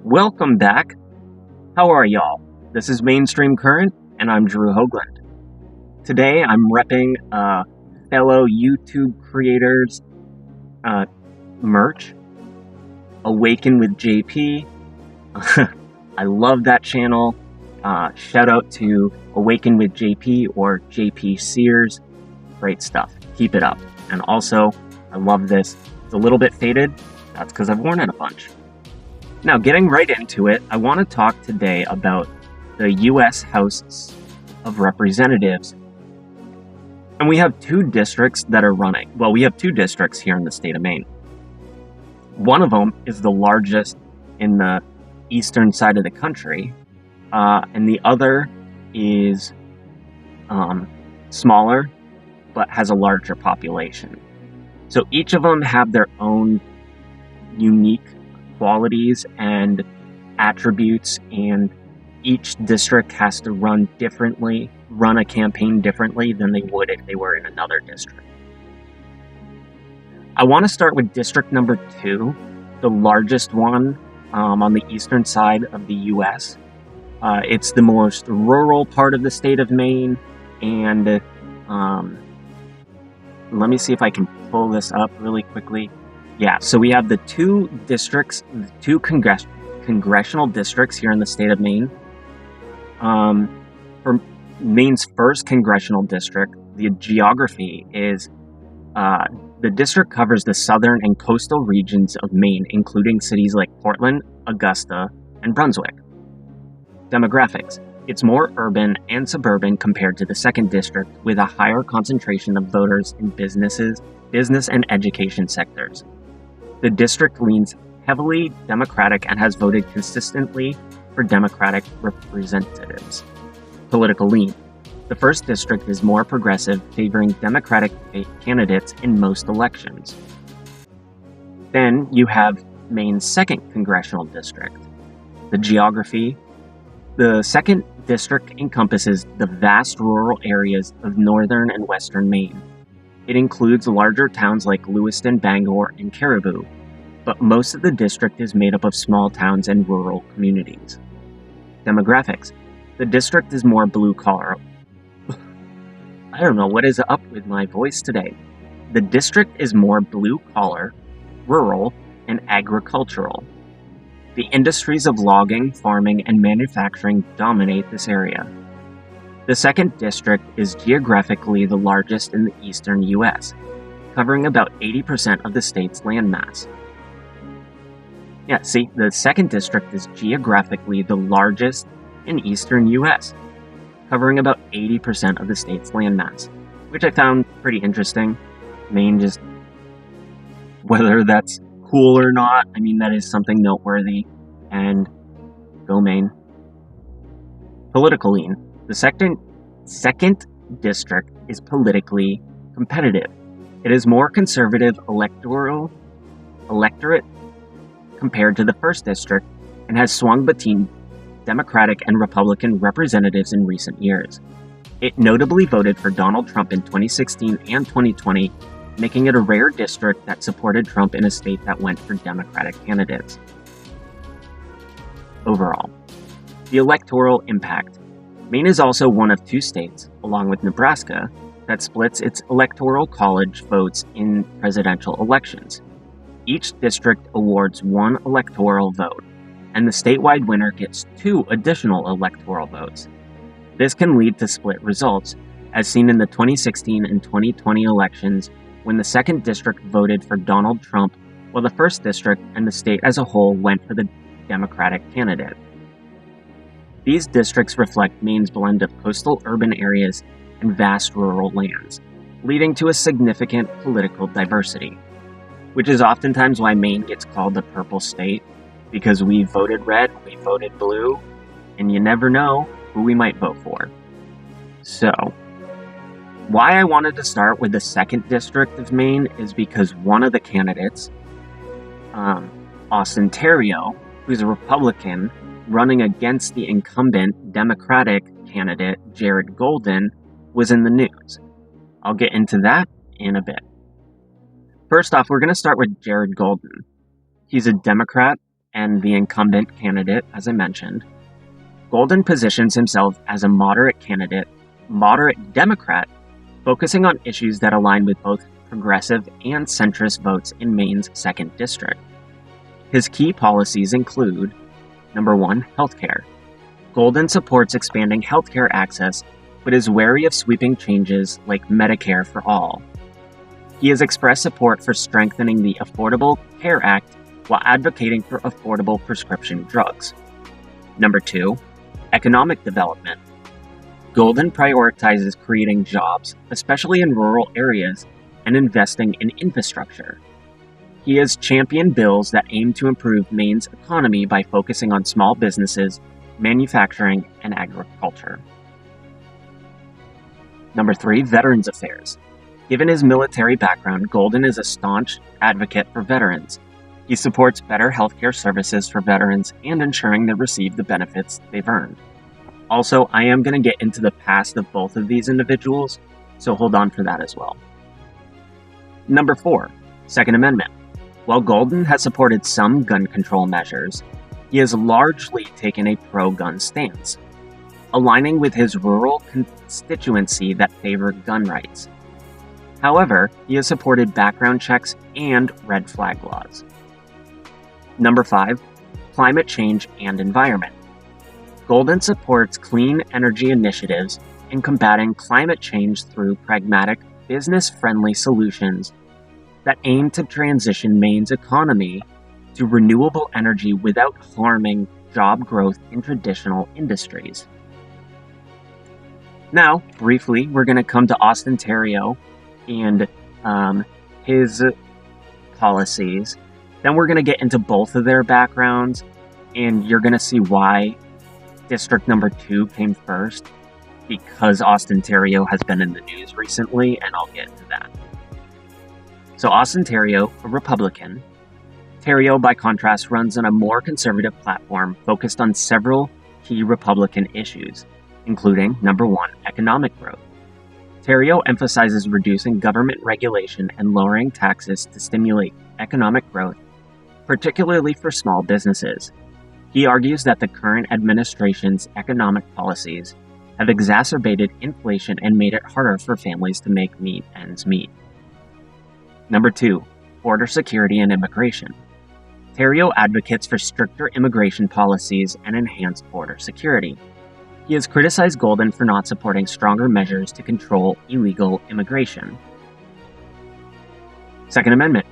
Welcome back. How are y'all? This is MaineStreamCurrent, and I'm Drew Hoagland. Today I'm repping fellow YouTube creators merch, Awaken with JP. I love that channel. Shout out to Awaken with JP or JP Sears. Great stuff. Keep it up. And also, I love this. It's a little bit faded. That's because I've worn it a bunch. Now, getting right into it, I want to talk today about the U.S. House of Representatives. And we have two districts that are running. Well, we have two districts here in the state of Maine. One of them is the largest in the eastern side of the country, and the other is smaller, but has a larger population. So each of them have their own unique qualities and attributes, and each district has to run a campaign differently than they would if they were in another district. I want to start with district number 2, the largest one on the eastern side of the U.S. It's the most rural part of the state of Maine, and let me see if I can pull this up really quickly. Yeah, so we have the two districts, the two congressional districts here in the state of Maine. For Maine's first congressional district, the geography is the district covers the southern and coastal regions of Maine, including cities like Portland, Augusta, and Brunswick. Demographics. It's more urban and suburban compared to the second district, with a higher concentration of voters in business and education sectors. The district leans heavily Democratic and has voted consistently for Democratic representatives. Political lean. The first district is more progressive, favoring Democratic candidates in most elections. Then you have Maine's second congressional district. The geography. The second district encompasses the vast rural areas of northern and western Maine. It includes larger towns like Lewiston, Bangor, and Caribou, but most of the district is made up of small towns and rural communities. Demographics. The district is more blue-collar. I don't know what is up with my voice today. The district is more blue-collar, rural, and agricultural. The industries of logging, farming, and manufacturing dominate this area. The second district is geographically the largest in the eastern U.S., covering about 80% of the state's landmass. Yeah, see, the second district is geographically the largest in eastern U.S., covering about 80% of the state's landmass, which I found pretty interesting. Maine just, whether that's cool or not, I mean, that is something noteworthy, and go Maine. Political lean. The second district is politically competitive. It is more conservative electorate compared to the first district, and has swung between Democratic and Republican representatives in recent years. It notably voted for Donald Trump in 2016 and 2020, making it a rare district that supported Trump in a state that went for Democratic candidates. Overall, the electoral impact. Maine is also one of 2 states, along with Nebraska, that splits its electoral college votes in presidential elections. Each district awards 1 electoral vote, and the statewide winner gets 2 additional electoral votes. This can lead to split results, as seen in the 2016 and 2020 elections, when the second district voted for Donald Trump, while the first district and the state as a whole went for the Democratic candidate. These districts reflect Maine's blend of coastal urban areas and vast rural lands, leading to a significant political diversity, which is oftentimes why Maine gets called the purple state, because we voted red, we voted blue, and you never know who we might vote for. So, why I wanted to start with the second district of Maine is because one of the candidates, Austin Theriault, who's a Republican, running against the incumbent Democratic candidate Jared Golden, was in the news. I'll get into that in a bit. First off, we're going to start with Jared Golden. He's a Democrat and the incumbent candidate, as I mentioned. Golden positions himself as a moderate Democrat, focusing on issues that align with both progressive and centrist votes in Maine's 2nd District. His key policies include, number 1, healthcare. Golden supports expanding healthcare access, but is wary of sweeping changes like Medicare for all. He has expressed support for strengthening the Affordable Care Act while advocating for affordable prescription drugs. Number 2, economic development. Golden prioritizes creating jobs, especially in rural areas, and investing in infrastructure. He has championed bills that aim to improve Maine's economy by focusing on small businesses, manufacturing, and agriculture. Number 3, Veterans Affairs. Given his military background, Golden is a staunch advocate for veterans. He supports better healthcare services for veterans and ensuring they receive the benefits they've earned. Also, I am going to get into the past of both of these individuals, so hold on for that as well. Number 4, Second Amendment. While Golden has supported some gun control measures, he has largely taken a pro-gun stance, aligning with his rural constituency that favor gun rights. However, he has supported background checks and red flag laws. Number 5, climate change and environment. Golden supports clean energy initiatives in combating climate change through pragmatic, business-friendly solutions that aim to transition Maine's economy to renewable energy without harming job growth in traditional industries. Now, briefly, we're going to come to Austin Theriault and his policies. Then we're going to get into both of their backgrounds, and you're going to see why District number 2 came first, because Austin Theriault has been in the news recently, and I'll get into that. So Austin Theriault, a Republican. Theriault, by contrast, runs on a more conservative platform focused on several key Republican issues, including, number 1, economic growth. Theriault emphasizes reducing government regulation and lowering taxes to stimulate economic growth, particularly for small businesses. He argues that the current administration's economic policies have exacerbated inflation and made it harder for families to make ends meet. Number 2, border security and immigration. Theriault advocates for stricter immigration policies and enhanced border security. He has criticized Golden for not supporting stronger measures to control illegal immigration. Second Amendment.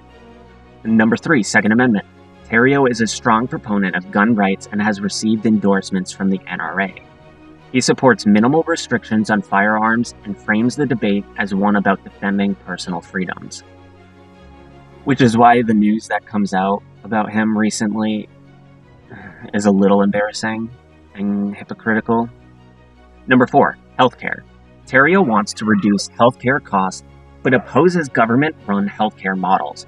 Number 3, Second Amendment. Theriault is a strong proponent of gun rights and has received endorsements from the NRA. He supports minimal restrictions on firearms and frames the debate as one about defending personal freedoms. Which is why the news that comes out about him recently is a little embarrassing and hypocritical. Number 4, healthcare. Theriault wants to reduce healthcare costs, but opposes government-run healthcare models.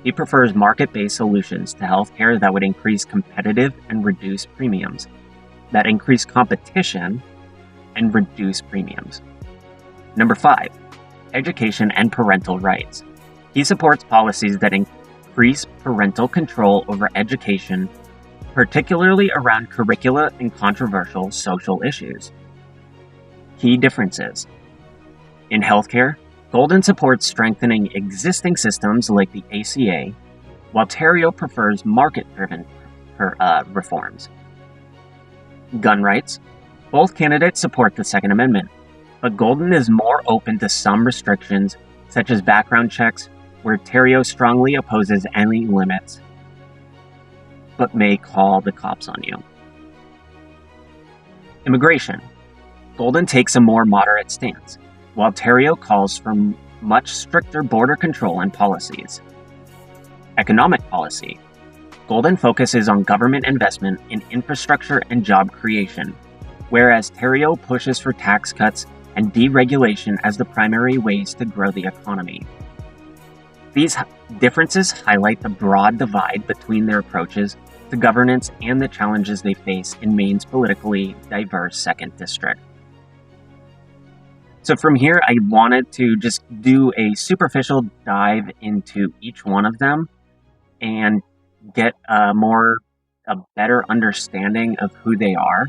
He prefers market-based solutions to healthcare that would increase competitive and reduce premiums, that increase competition and reduce premiums. Number 5, education and parental rights. He supports policies that increase parental control over education, particularly around curricula and controversial social issues. Key differences. In healthcare, Golden supports strengthening existing systems like the ACA, while Theriault prefers market-driven reforms. Gun rights. Both candidates support the Second Amendment, but Golden is more open to some restrictions, such as background checks, where Theriault strongly opposes any limits, but may call the cops on you. Immigration. Golden takes a more moderate stance, while Theriault calls for much stricter border control and policies. Economic policy. Golden focuses on government investment in infrastructure and job creation, whereas Theriault pushes for tax cuts and deregulation as the primary ways to grow the economy. These differences highlight the broad divide between their approaches to governance and the challenges they face in Maine's politically diverse 2nd District. So from here, I wanted to just do a superficial dive into each one of them and get a more a better understanding of who they are.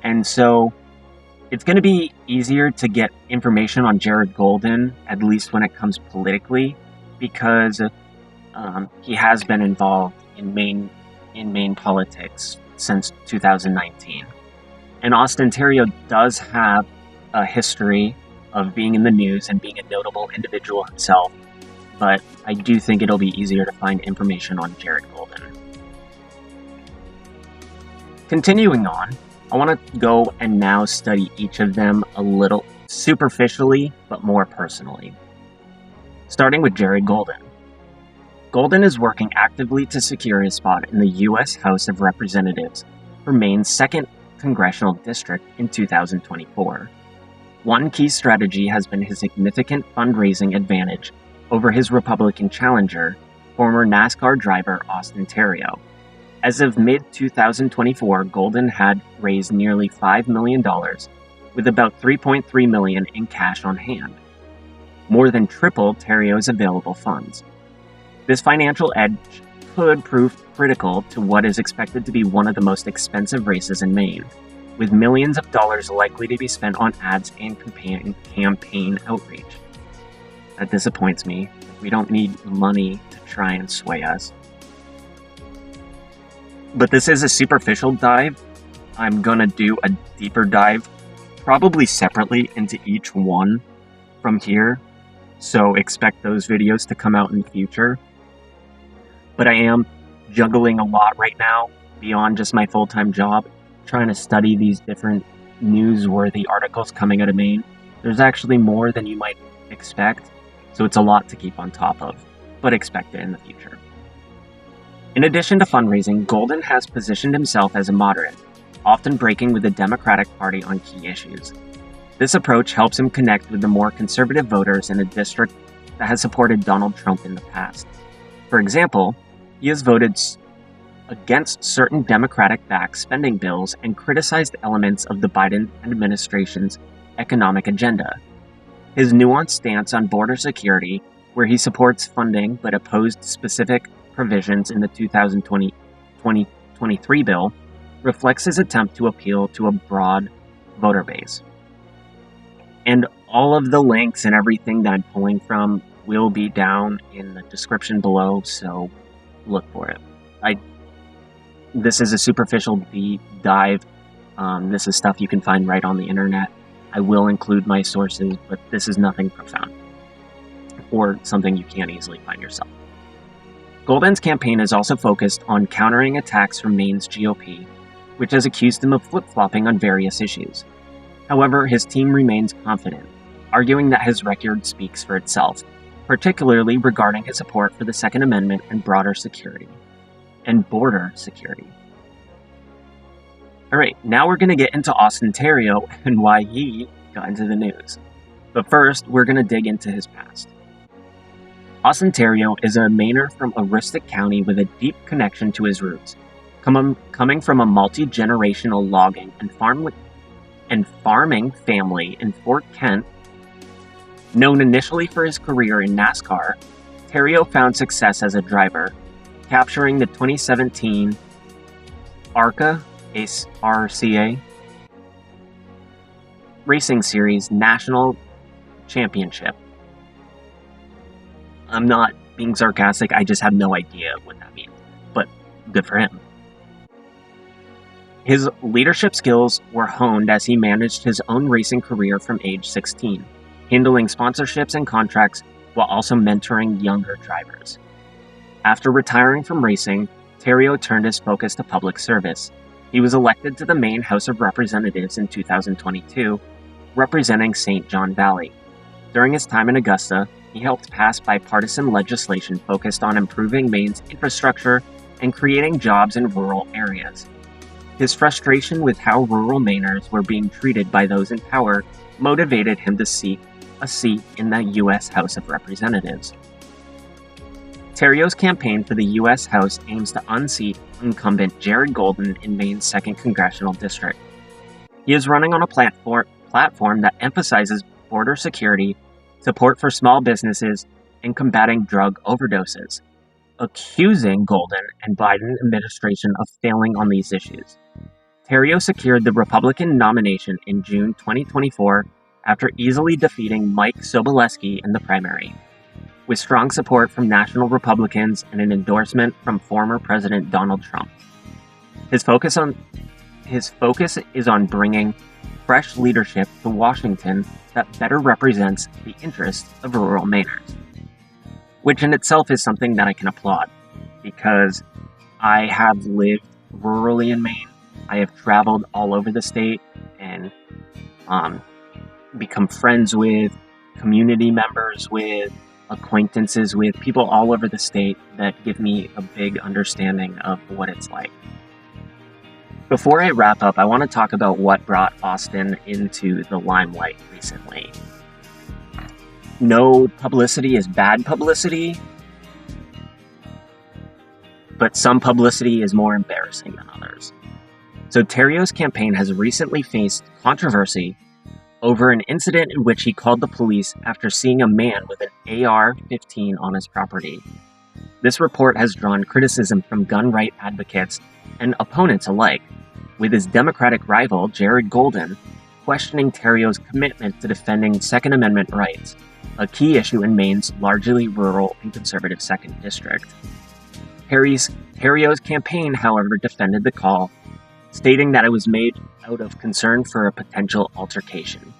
And so it's going to be easier to get information on Jared Golden, at least when it comes politically, because he has been involved in Maine politics since 2019. And Austin Theriault does have a history of being in the news and being a notable individual himself, but I do think it'll be easier to find information on Jared Golden. Continuing on, I want to go and now study each of them a little superficially, but more personally. Starting with Jared Golden. Golden is working actively to secure his spot in the U.S. House of Representatives for Maine's 2nd Congressional District in 2024. One key strategy has been his significant fundraising advantage over his Republican challenger, former NASCAR driver Austin Theriault. As of mid-2024, Golden had raised nearly $5 million, with about $3.3 million in cash on hand, more than triple Theriault's available funds. This financial edge could prove critical to what is expected to be one of the most expensive races in Maine, with millions of dollars likely to be spent on ads and campaign outreach. That disappoints me. We don't need money to try and sway us. But this is a superficial dive. I'm gonna do a deeper dive, probably separately into each one from here, so expect those videos to come out in the future. But I am juggling a lot right now, beyond just my full-time job, trying to study these different newsworthy articles coming out of Maine. There's actually more than you might expect, so it's a lot to keep on top of, but expect it in the future. In addition to fundraising, Golden has positioned himself as a moderate, often breaking with the Democratic Party on key issues. This approach helps him connect with the more conservative voters in a district that has supported Donald Trump in the past. For example, he has voted against certain Democratic-backed spending bills and criticized elements of the Biden administration's economic agenda. His nuanced stance on border security, where he supports funding but opposed specific provisions in the 2023 bill, reflects his attempt to appeal to a broad voter base. And all of the links and everything that I'm pulling from will be down in the description below, so look for it. This is a superficial deep dive. This is stuff you can find right on the internet. I will include my sources, but this is nothing profound or something you can't easily find yourself. Golden's campaign is also focused on countering attacks from Maine's GOP, which has accused him of flip-flopping on various issues. However, his team remains confident, arguing that his record speaks for itself, particularly regarding his support for the Second Amendment and border security. Alright, now we're going to get into Austin Theriault and why he got into the news. But first, we're going to dig into his past. Austin Theriault is a Mainer from Aroostook County with a deep connection to his roots, coming from a multi-generational logging and farming family in Fort Kent. Known initially for his career in NASCAR, Theriault found success as a driver, capturing the 2017 ARCA Racing Series National Championship. I'm not being sarcastic, I just have no idea what that means, but good for him. His leadership skills were honed as he managed his own racing career from age 16, handling sponsorships and contracts while also mentoring younger drivers. After retiring from racing, Theriault turned his focus to public service. He was elected to the Maine House of Representatives in 2022, representing St. John Valley. During his time in Augusta, he helped pass bipartisan legislation focused on improving Maine's infrastructure and creating jobs in rural areas. His frustration with how rural Mainers were being treated by those in power motivated him to seek a seat in the U.S. House of Representatives. Theriault's campaign for the U.S. House aims to unseat incumbent Jared Golden in Maine's 2nd Congressional District. He is running on a platform that emphasizes border security, support for small businesses, and combating drug overdoses. accusing Golden and Biden administration of failing on these issues. Theriault secured the Republican nomination in June 2024 after easily defeating Mike Sobolewski in the primary, with strong support from national Republicans and an endorsement from former President Donald Trump. His focus is on bringing fresh leadership to Washington that better represents the interests of rural Mainers, which in itself is something that I can applaud, because I have lived rurally in Maine. I have traveled all over the state and become friends with, community members with, acquaintances with people all over the state that give me a big understanding of what it's like. Before I wrap up, I want to talk about what brought Austin into the limelight recently. No publicity is bad publicity, but some publicity is more embarrassing than others. So Theriault's campaign has recently faced controversy over an incident in which he called the police after seeing a man with an AR-15 on his property. This report has drawn criticism from gun rights advocates and opponents alike, with his Democratic rival, Jared Golden, questioning Theriault's commitment to defending Second Amendment rights, a key issue in Maine's largely rural and conservative 2nd District. Theriault's campaign, however, defended the call, stating that it was made out of concern for a potential altercation.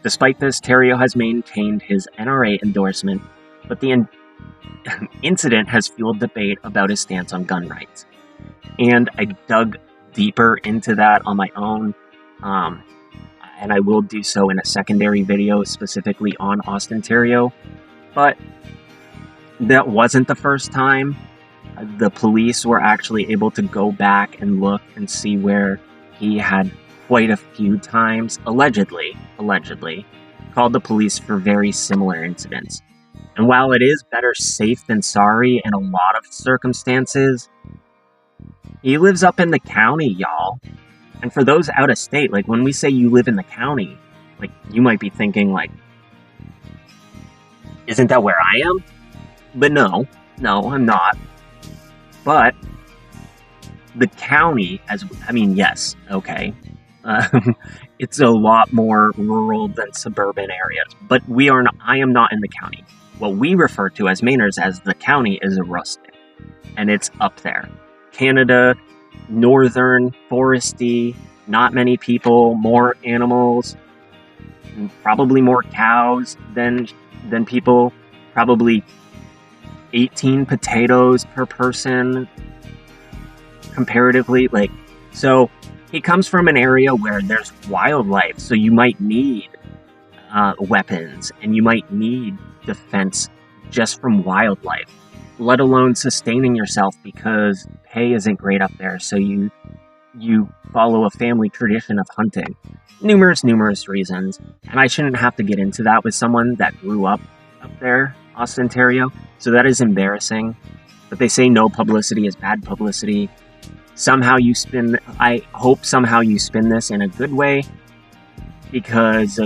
Despite this, Theriault has maintained his NRA endorsement, but the incident has fueled debate about his stance on gun rights. And I dug deeper into that on my own, and I will do so in a secondary video specifically on Austin Theriault. But that wasn't the first time. The police were actually able to go back and look and see where he had quite a few times, allegedly, called the police for very similar incidents. And while it is better safe than sorry in a lot of circumstances, he lives up in the county, y'all. And for those out of state, like when we say you live in the county, like you might be thinking like, isn't that where I am? But no, I'm not. But the county, yes, okay. It's a lot more rural than suburban areas, but I am not in the county. What we refer to as Mainers as the county is rustic, and it's up there. Canada, northern, foresty, not many people, more animals, probably more cows than people, probably 18 potatoes per person comparatively. So he comes from an area where there's wildlife, so you might need weapons and you might need defense just from wildlife, let alone sustaining yourself, because pay isn't great up there, so you follow a family tradition of hunting. Numerous reasons, and I shouldn't have to get into that with someone that grew up there, Austin Theriault, so that is embarrassing. But they say no publicity is bad publicity. I hope somehow you spin this in a good way, because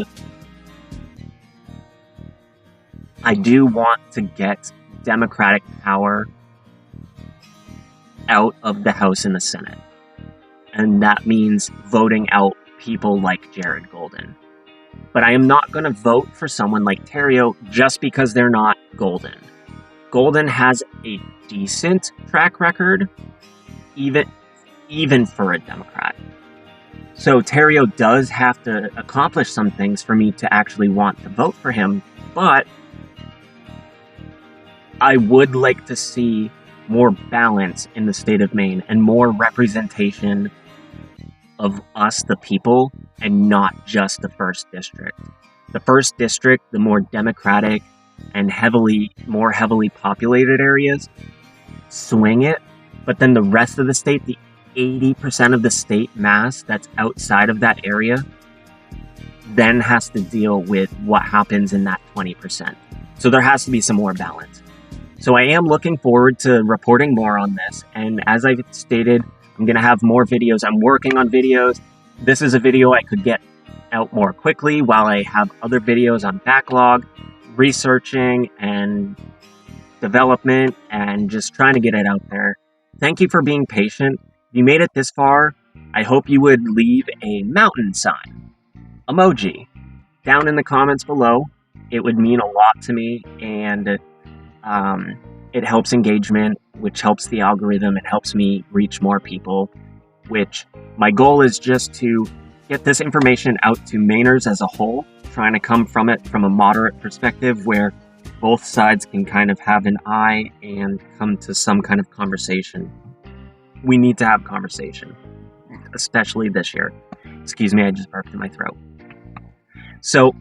I do want to get Democratic power out of the House and the Senate. And that means voting out people like Jared Golden. But I am not going to vote for someone like Theriault just because they're not Golden. Golden has a decent track record, even for a Democrat. So Theriault does have to accomplish some things for me to actually want to vote for him, but I would like to see more balance in the state of Maine and more representation of us, the people, and not just the 1st District. The 1st District, the more Democratic and more heavily populated areas, swing it, but then the rest of the state, the 80% of the state mass that's outside of that area, then has to deal with what happens in that 20%. So there has to be some more balance. So I am looking forward to reporting more on this, and as I've stated, I'm going to have more videos. I'm working on videos. This is a video I could get out more quickly while I have other videos on backlog, researching, and development and just trying to get it out there. Thank you for being patient. If you made it this far, I hope you would leave a mountain sign emoji down in the comments below. It would mean a lot to me, and it helps engagement, which helps the algorithm. It helps me reach more people, which my goal is just to get this information out to Mainers as a whole, trying to come from it from a moderate perspective where both sides can kind of have an eye and come to some kind of conversation. We need to have conversation, especially this year. Excuse me, I just burped in my throat. So,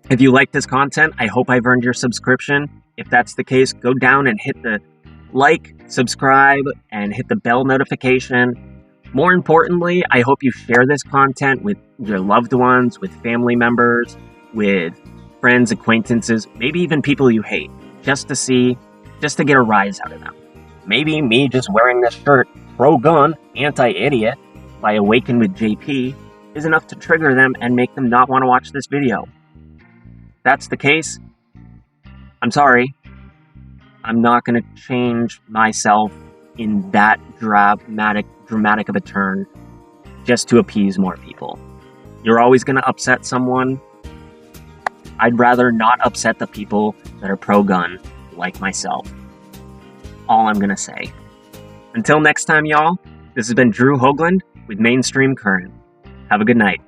if you like this content, I hope I've earned your subscription. If that's the case, go down and hit the like, subscribe, and hit the bell notification. More importantly, I hope you share this content with your loved ones, with family members, with friends, acquaintances, maybe even people you hate, just to get a rise out of them. Maybe me just wearing this shirt, pro-gun, anti-idiot, by Awaken with JP, is enough to trigger them and make them not want to watch this video. If that's the case, I'm sorry. I'm not going to change myself in that dramatic of a turn just to appease more people. You're always going to upset someone. I'd rather not upset the people that are pro-gun, like myself. All I'm going to say. Until next time, y'all, this has been Drew Hoagland with MaineStreamCurrent. Have a good night.